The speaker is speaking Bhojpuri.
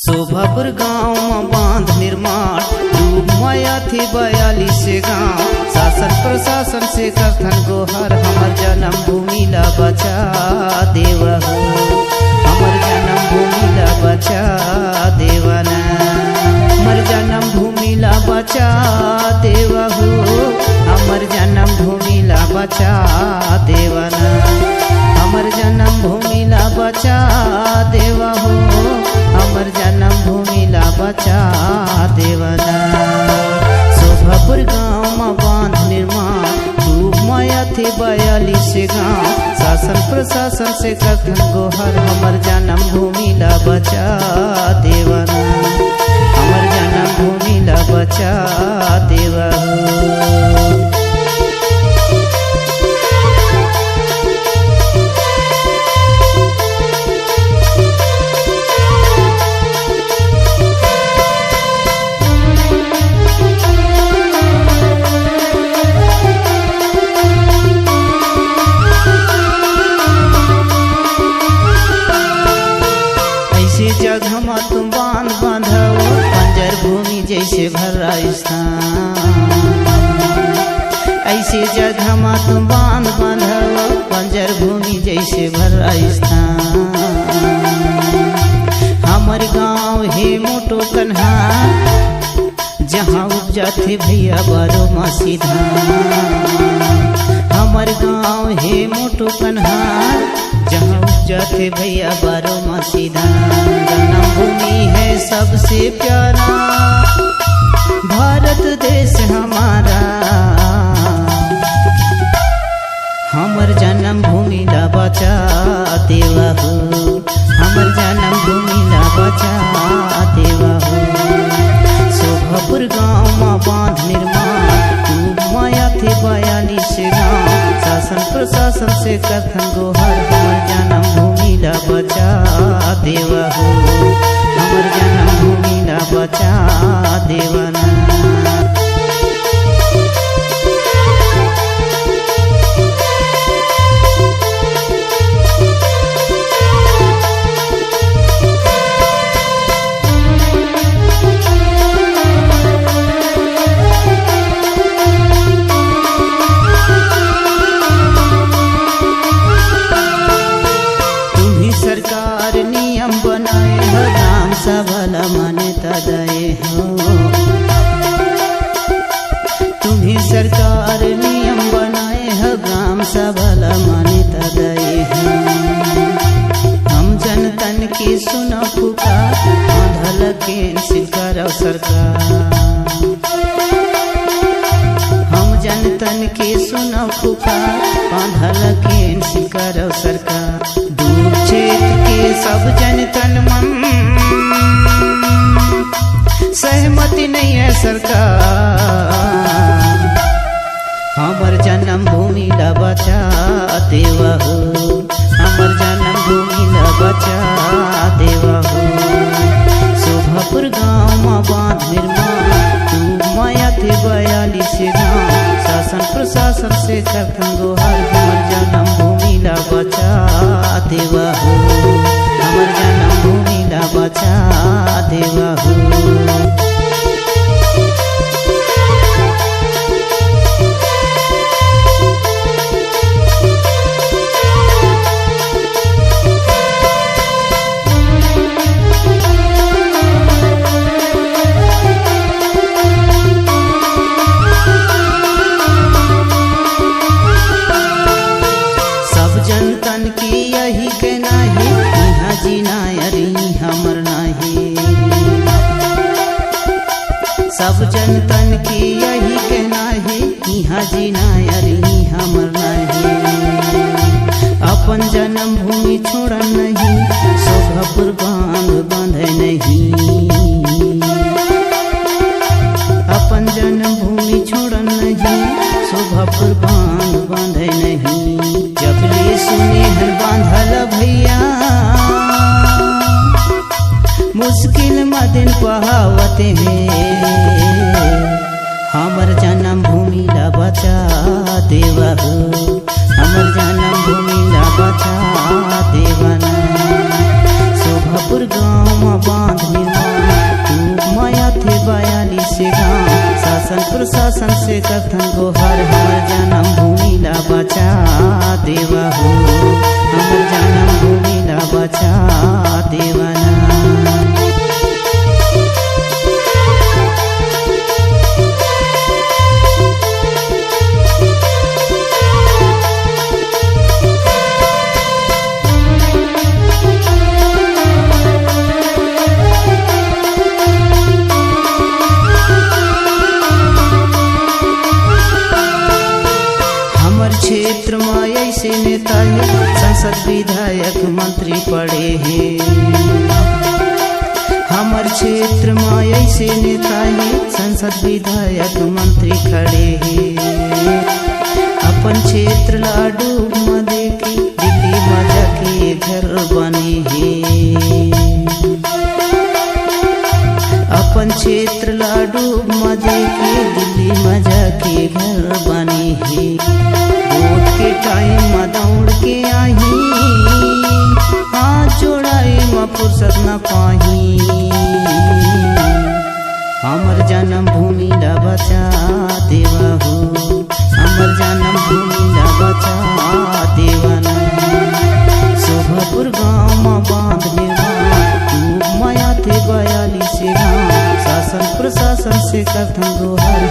शोभापुर गाँव में बांध निर्माण डूब माया थी 42 गाँव। शासन प्रशासन से कथन गोहर हमर जन्म भूमि ला बचा देवहु, हमर जन्म भूमि ला बचा देवना, हमर जन्म भूमि ला बचा देवहु, हमर जन्म भूमि ला बचा देवना, हमर जन्म भूमि ला बचा देवहु, हमर जन्म भूमि ला बचा देवना। शोभापुर गाँव में बांध निर्माण डूब माया थी 42 गाँव। शासन प्रशासन से कथन गोहर हमर जन्म भूमि ला बचा देवना, हमर जन्म भूमि ला बचा देवहु। जगह में तुम बांध बांधो बंजर भूमि जैसे भर्रा स्थान, ऐसे जगह में तुम बांध बांधो बंजर भूमि जैसे भर्रा स्थान। हमर गाँव है मोटो कन्हा जहाँ उपजा थे भैया बारो मासी धान। हमर गाँव है मोटो कन्हा जहाँ उपजा थे भैया बारो मासी धान। जन्म भूमि है सबसे प्यारा भारत देश हमारा, हमर जन्म भूमि ला बचा देवहु, हमर जन्म भूमि ला बचा देवहु। शोभापुर गाँव में बांध निर्माण डूब माया थी 42 गाँव। शासन प्रशासन से कथन गोहर हमर जन्म भूमि ला बचा देवहु, हमर जन्म भूमि ला बचा देवना। सरकार नियम बनाए हो ग्राम सभा मान्यता दे हो, तुम्हें सरकार नियम बनाए हो ग्राम सभा मान्यता दे हो। हम जनतन की सुनो पुकार बांधल कैंसिल करो सरकार, हम जनतन की सुनो पुकार बांधल कैंसिल करो सरकार। दूर क्षेत्र के सब जनतन मन सहमति नहीं है सरकार, हमर जन्म भूमि ला बचा देवहु, हमर जन्म भूमि ला बचा देवहु। शोभापुर गाँव में बांध निर्माण डूब माया थे 42 गाँव। शासन प्रशासन से कथन गोहर हमर जन्म भूमि ला बचा देवहु, हमर जन्म भूमि ला बचा देवहु। जनतन की यही कहना है यहाँ जीना अरे हमर नहीं, सब जनतन की यही कहना है यहाँ जीना अरे हमर नहीं। अपन जन्म भूमि छोड़न नहीं शोभापुर बांध बांधे नहीं, अपन जन्म भूमि छोड़न नहीं शोभापुर बांध बांधे नहीं। जब ले सुने हर बांधल भैया मुश्किल मदिन पहावते हैं, हमर जन्म भूमि ला बचा देवहु, हमर जन्म भूमि ला बचा देवना। शोभापुर गाँव में बांध निर्माण प्रशासन से कथन गोहर हमर जन्म भूमि ला बचा देवा हो, हमर जन्म भूमि ला बचा देवना। क्षेत्र में ऐसे नेता है संसद विधायक मंत्री पड़े हैं। हमार क्षेत्र में ऐसे नेता है संसद विधायक मंत्री खड़े हैं। अपन क्षेत्र लाडू में देखे दिल्ली में जाके घर बने हैं। अपन क्षेत्र लाडू में देखे दिल्ली में जाके घर बने हैं। वोट के टाइम में दौड़ के आई, हाथ जोड़ाई में फुर्सत न पाही। हमर जन्म भूमि ला बचा देवा हो, हमर जन्म भूमि ला बचा देवना। शोभापुर गाँव में बांध निर्माण माया थे 42 गाँव, शासन प्रशासन से कथन गोहर